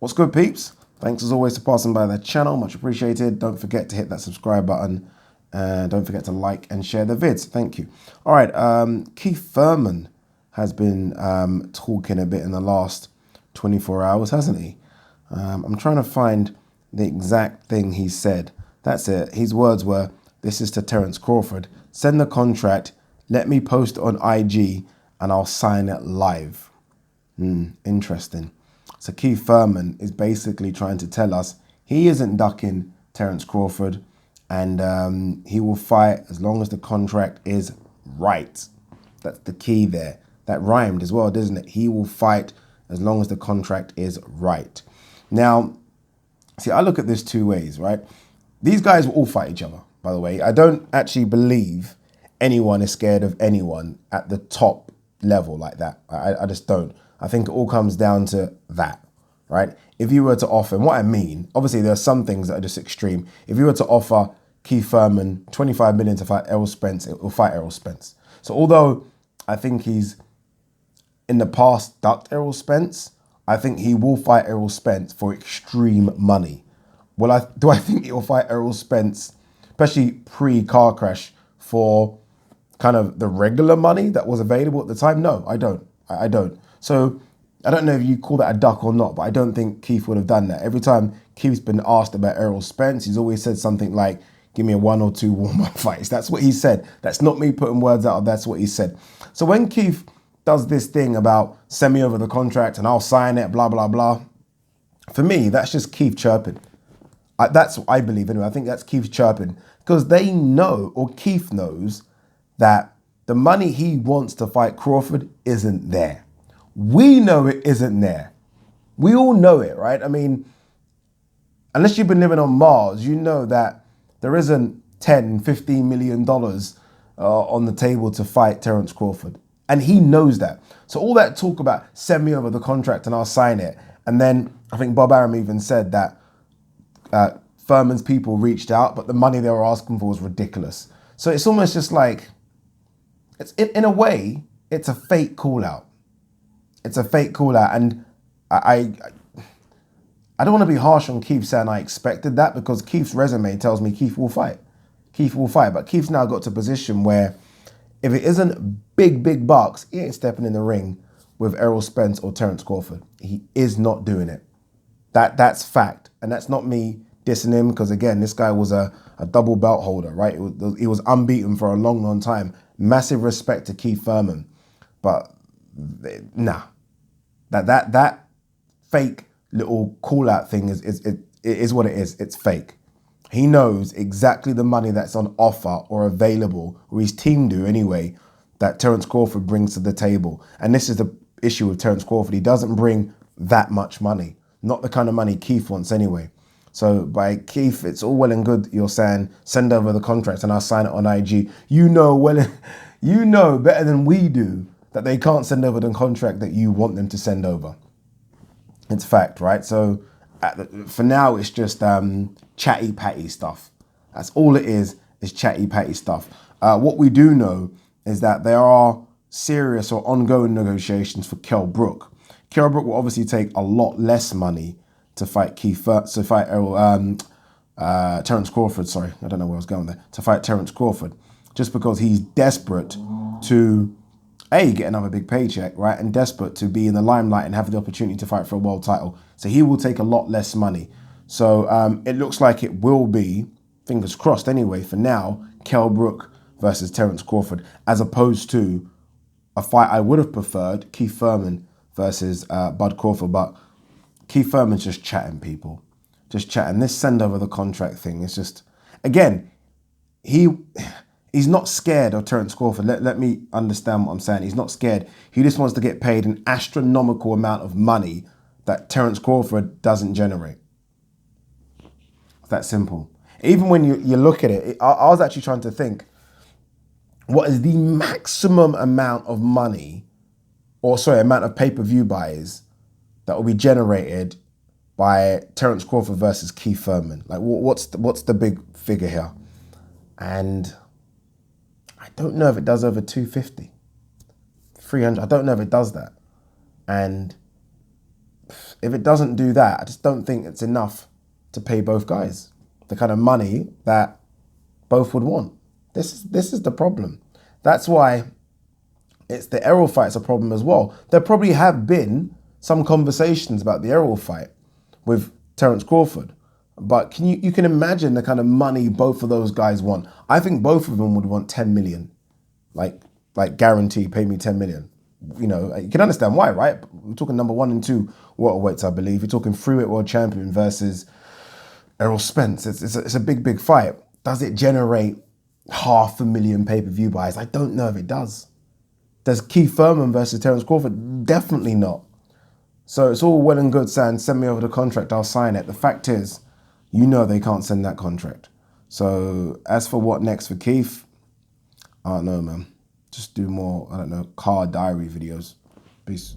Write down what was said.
What's good, peeps? Thanks as always for passing by the channel. Much appreciated. Don't forget to hit that subscribe button. And don't forget to like and share the vids. Thank you. All right. Keith Thurman has been talking a bit in the last 24 hours, hasn't he? I'm trying to find the exact thing he said. That's it. His words were, this is to Terence Crawford. Send the contract. Let me post it on IG and I'll sign it live. Interesting. So Keith Thurman is basically trying to tell us he isn't ducking Terence Crawford and he will fight as long as the contract is right. That's the key there. That rhymed as well, doesn't it? He will fight as long as the contract is right. Now, see, I look at this two ways, right? These guys will all fight each other, by the way. I don't actually believe anyone is scared of anyone at the top level like that. I just don't. I think it all comes down to that, right? If you were to offer, and what I mean, obviously there are some things that are just extreme. If you were to offer Keith Thurman 25 million to fight Errol Spence, it will fight Errol Spence. So although I think he's in the past ducked Errol Spence, I think he will fight Errol Spence for extreme money. Well, do I think he will fight Errol Spence, especially pre-car crash, for kind of the regular money that was available at the time? No, I don't. I don't. So I don't know if you call that a duck or not, but I don't think Keith would have done that. Every time Keith's been asked about Errol Spence, he's always said something like, give me a 1 or 2 warm-up fights. That's what he said. That's not me putting words out. That's what he said. So when Keith does this thing about send me over the contract and I'll sign it, blah, blah, blah, for me, that's just Keith chirping. That's what I believe anyway. I think that's Keith chirping because they know, or Keith knows, that the money he wants to fight Crawford isn't there. We know it isn't there. We all know it, right? I mean, unless you've been living on Mars, you know that there isn't $10, $15 million on the table to fight Terence Crawford. And he knows that. So all that talk about send me over the contract and I'll sign it. And then I think Bob Arum even said that Thurman's people reached out, but the money they were asking for was ridiculous. So it's almost just like, it's in a way, it's a fake call out. It's a fake call out. And I don't want to be harsh on Keith saying I expected that because Keith's resume tells me Keith will fight. Keith will fight. But Keith's now got to a position where if it isn't big bucks, he ain't stepping in the ring with Errol Spence or Terence Crawford. He is not doing it. That's fact. And that's not me dissing him because, again, this guy was a double belt holder, right? He was unbeaten for a long time. Massive respect to Keith Thurman. But nah, that fake little call out thing is what it is. It's fake. He knows exactly the money that's on offer or available, or his team do anyway, that Terence Crawford brings to the table. And this is the issue with Terence Crawford. He doesn't bring that much money, not the kind of money Keith wants anyway. So by Keith, it's all well and good you're saying send over the contract and I'll sign it on IG. You know better than we do that they can't send over the contract that you want them to send over. It's fact, right? So for now, it's just chatty patty stuff. That's all it is chatty patty stuff. What we do know is that there are serious or ongoing negotiations for Kell Brook. Kell Brook will obviously take a lot less money to fight Terence Crawford. Sorry, I don't know where I was going there. To fight Terence Crawford, just because he's desperate to get another big paycheck, right? And desperate to be in the limelight and have the opportunity to fight for a world title. So he will take a lot less money. So it looks like it will be, fingers crossed anyway, for now, Kell Brook versus Terence Crawford, as opposed to a fight I would have preferred, Keith Thurman versus Bud Crawford. But Keith Thurman's just chatting, people. Just chatting. This send over the contract thing, it's just, again, he's not scared of Terence Crawford. Let me understand what I'm saying. He's not scared. He just wants to get paid an astronomical amount of money that Terence Crawford doesn't generate. It's that simple. Even when you look at it, I was actually trying to think, what is the maximum amount of money, amount of pay-per-view buys that will be generated by Terence Crawford versus Keith Thurman? Like, what's the big figure here? And I don't know if it does over 250, 300. I don't know if it does that. And If it doesn't do that, I just don't think it's enough to pay both guys the kind of money that both would want. This is the problem. That's why it's the Errol fight's a problem as well. There probably have been some conversations about the Errol fight with Terence Crawford, but you can imagine the kind of money both of those guys want. I think both of them would want 10 million, like guarantee, pay me 10 million. You know, you can understand why, right? We're talking number 1 and 2 welterweights, I believe. You're talking freeweight world champion versus Errol Spence. It's a big fight. Does it generate 500,000 pay-per-view buys? I don't know if it does. Does Keith Thurman versus Terence Crawford? Definitely not. So it's all well and good saying, send me over the contract, I'll sign it. The fact is, you know they can't send that contract. So as for what next for Keith, I don't know, man. Just do more, I don't know, car diary videos. Peace.